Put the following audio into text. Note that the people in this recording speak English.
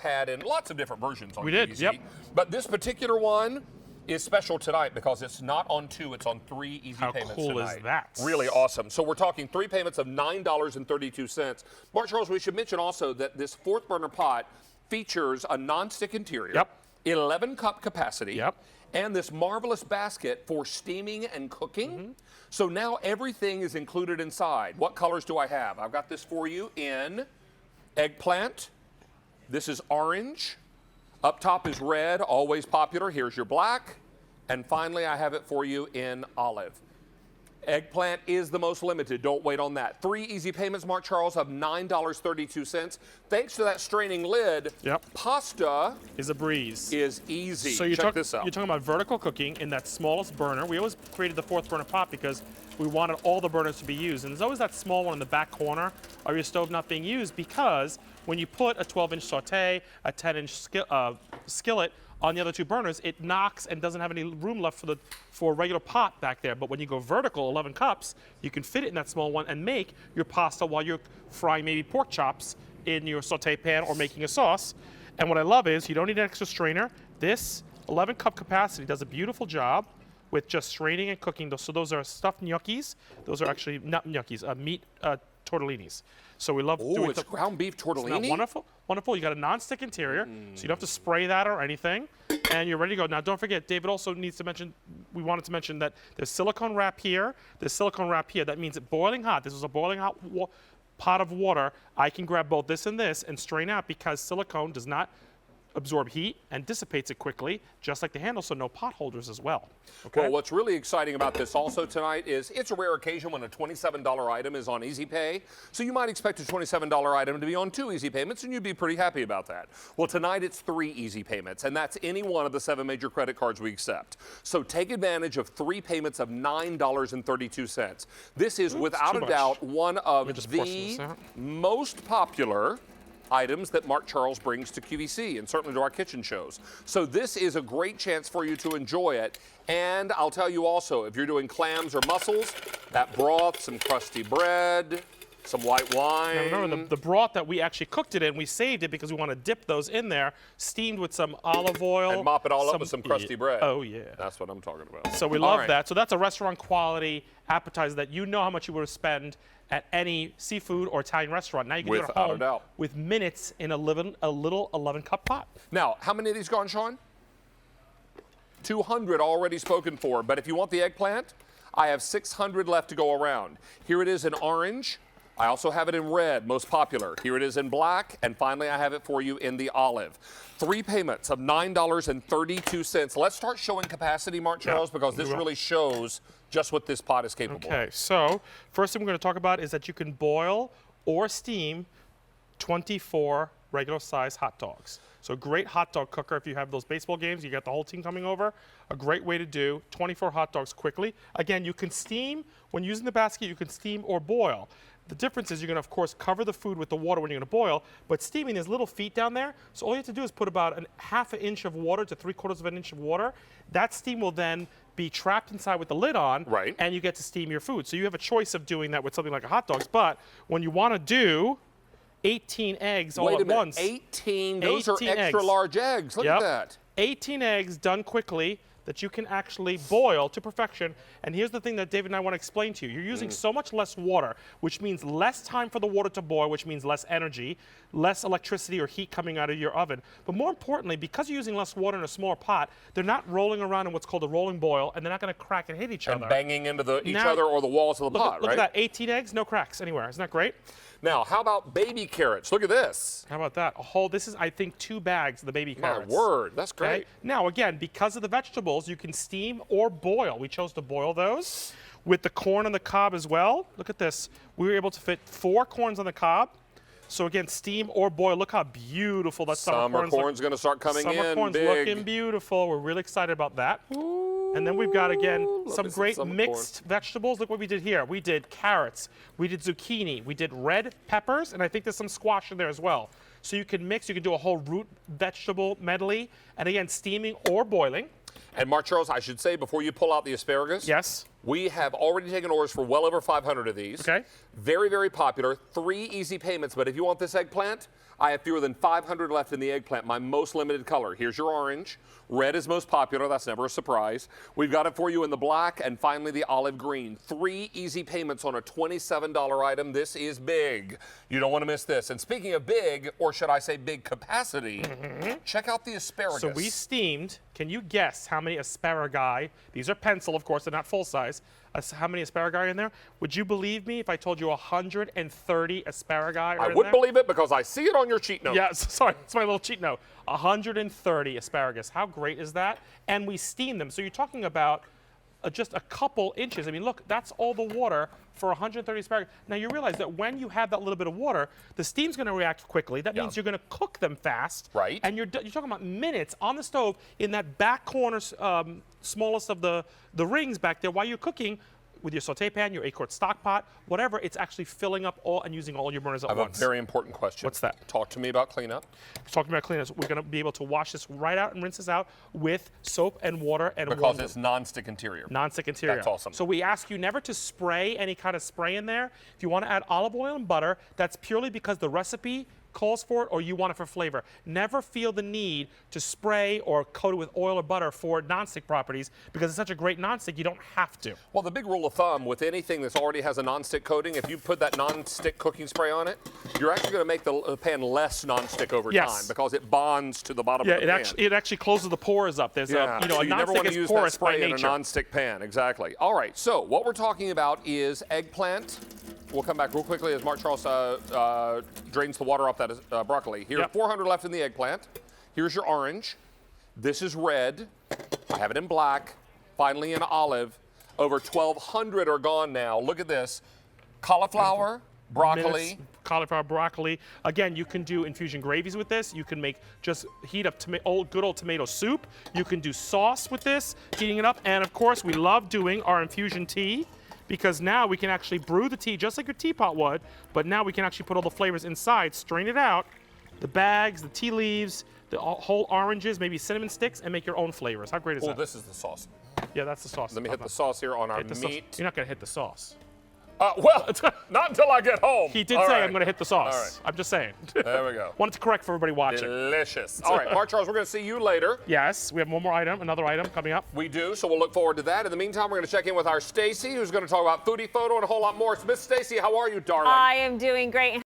had in lots of different versions on We did, QVC. yep. But this particular one is special tonight because it's not on 2, it's on 3 easy payments tonight. How cool is that? Really awesome. So we're talking 3 payments of $9.32. Mark Charles, we should mention also that this 4th burner pot features a nonstick interior, Yep. 11 cup capacity, Yep. and this marvelous basket for steaming and cooking. So now everything is included inside. What colors do I have? I've got this for you in eggplant. This is orange. Up top is red, always popular. Here's your black. And finally, I have it for you in olive. Eggplant is the most limited. Don't wait on that. 3 easy payments, Mark Charles, of $9.32. Thanks to that straining lid, pasta is a breeze. Is easy. So Check this out. You're talking about vertical cooking in that smallest burner. We always created the 4th burner pot because we wanted all the burners to be used. And there's always that small one in the back corner of your stove not being used because when you put a 12-inch saute, a 10-inch skillet on the other 2 burners, it knocks and doesn't have any room left for a regular pot back there. But when you go vertical, 11 cups, you can fit it in that small one and make your pasta while you're frying maybe pork chops in your saute pan or making a sauce. And what I love is you don't need an extra strainer. This 11-cup capacity does a beautiful job with just straining and cooking. So those are stuffed gnocchis. Those are actually not gnocchis, meat tortellinis. So we love doing it's ground beef tortellini. Isn't that wonderful? Wonderful. You got a non-stick interior, so you don't have to spray that or anything, and you're ready to go. Now, don't forget, David also needs to mention, we wanted to mention that there's silicone wrap here, there's silicone wrap here. That means that boiling hot, this is a boiling hot pot of water, I can grab both this and strain out because silicone does not absorb heat and dissipates it quickly, just like the handle, so no pot holders as well. Okay? Well, what's really exciting about this also tonight is it's a rare occasion when a $27 item is on Easy Pay, so you might expect a $27 item to be on 2 easy payments, and you'd be pretty happy about that. Well, tonight it's 3 easy payments, and that's any one of the 7 major credit cards we accept. So take advantage of 3 payments of $9.32. This is without a doubt one of the most popular items that Mark Charles brings to QVC and certainly to our kitchen shows. So this is a great chance for you to enjoy it. And I'll tell you also, if you're doing clams or mussels, that broth, some crusty bread, some white wine. Now remember, the broth that we actually cooked it in, we saved it because we want to dip those in there, steamed with some olive oil. And mop it all up with some crusty bread. Oh, yeah. That's what I'm talking about. So we love that. So that's a restaurant quality appetizer that you know how much you would spend at any seafood or Italian restaurant. Now you can do it at home with minutes in a little 11-cup pot. Now, how many of these gone, Sean? 200 already spoken for. But if you want the eggplant, I have 600 left to go around. Here it is in orange. I also have it in red, most popular. Here it is in black. And finally, I have it for you in the olive. 3 payments of $9.32. Let's start showing capacity, Mark Charles, because this really shows just what this pot is capable of. Okay, so first thing we're going to talk about is that you can boil or steam 24 regular size hot dogs. So great hot dog cooker. If you have those baseball games, you got the whole team coming over, a great way to do 24 hot dogs quickly. Again, you can steam, when using the basket, you can steam or boil. The difference is you're going to, of course, cover the food with the water when you're going to boil, but steaming, there's little feet down there, so all you have to do is put about half an inch of water to 3/4 of an inch of water. That steam will then be trapped inside with the lid on, and you get to steam your food. So you have a choice of doing that with something like a hot dogs, but when you want to do 18 eggs all at once. 18? Those are extra large eggs. Look at that. 18 eggs done quickly that you can actually boil to perfection. And here's the thing that David and I want to explain to you. You're using so much less water, which means less time for the water to boil, which means less energy, less electricity or heat coming out of your oven. But more importantly, because you're using less water in a smaller pot, they're not rolling around in what's called a rolling boil, and they're not going to crack and hit each other. And banging into each other or the walls of the pot, Look at that, 18 eggs, no cracks anywhere. Isn't that great? Now, how about baby carrots? Look at this. How about that? This is, I think, 2 bags of the baby carrots. My word, that's great. Okay? Now, again, because of the vegetables, you can steam or boil. We chose to boil those. With the corn on the cob as well, look at this. We were able to fit 4 corns on the cob. So again, steam or boil. Look how beautiful that summer corn's going to start coming in. Summer corn's looking beautiful. We're really excited about that. And then we've got, again, some great mixed vegetables. Look what we did here. We did carrots, we did zucchini, we did red peppers, and I think there's some squash in there as well. So you can mix, you can do a whole root vegetable medley, and again, steaming or boiling. And Mark Charles, I should say, before you pull out the asparagus, we have already taken orders for well over 500 of these. Okay. Very, very popular. 3 easy payments, but if you want this eggplant, I have fewer than 500 left in the eggplant, my most limited color. Here's your orange. Red is most popular. That's never a surprise. We've got it for you in the black and finally the olive green. 3 easy payments on a $27 item. This is big. You don't want to miss this. And speaking of big, or should I say big capacity, check out the asparagus. So we steamed. Can you guess how many asparagus? These are pencil, of course, they're not full size. How many asparagus are in there? Would you believe me if I told you 130 asparagus are in there? I would believe it because I see it on your cheat note. Yeah, sorry, it's my little cheat note. 130 asparagus. How great is that? And we steam them. So you're talking about just a couple inches. I mean, look, that's all the water for 130 asparagus. Now you realize that when you have that little bit of water, the steam's going to react quickly. That means you're going to cook them fast. Right. And you're talking about minutes on the stove in that back corner, smallest of the rings back there while you're cooking. With your saute pan, your 8-quart stock pot, whatever, it's actually filling up all and using all your burners at once. I have a very important question. What's that? Talk to me about cleanup. Talking about cleanup, we're going to be able to wash this right out and rinse this out with soap and water and because it's non-stick interior. Non-stick interior. That's awesome. So we ask you never to spray any kind of spray in there. If you want to add olive oil and butter, that's purely because the recipe calls for it or you want it for flavor. Never feel the need to spray or coat it with oil or butter for non-stick properties because it's such a great non-stick, you don't have to. Well, the big rule of thumb with anything that already has a non-stick coating, if you put that non-stick cooking spray on it, you're actually going to make the pan less non-stick over time because it bonds to the bottom of the pan. It actually closes the pores up. There's a so you never want to use that spray in a nature. non-stick pan. Exactly. All right, so what we're talking about is eggplant. We'll come back real quickly as Mark Charles drains the water off that broccoli. Here, 400 left in the eggplant. Here's your orange. This is red. I have it in black. Finally in olive. Over 1,200 are gone now. Look at this. Cauliflower, broccoli. Cauliflower, broccoli. Again, you can do infusion gravies with this. You can make just heat up good old tomato soup. You can do sauce with this, heating it up. And of course, we love doing our infusion tea, because now we can actually brew the tea just like your teapot would, but now we can actually put all the flavors inside, strain it out, the bags, the tea leaves, the whole oranges, maybe cinnamon sticks, and make your own flavors. How great is that? Well, this is the sauce. Yeah, that's the sauce. Let me hit the sauce here on our meat. You're not going to hit the sauce. Well, not until I get home. He did say I'm going to hit the sauce. All right. I'm just saying. There we go. Wanted to correct for everybody watching. Delicious. All right, Mark Charles, we're going to see you later. Yes, we have one more item, another item coming up. We do, so we'll look forward to that. In the meantime, we're going to check in with our Stacy, who's going to talk about foodie photo and a whole lot more. So, Miss Stacy, how are you, darling? I am doing great.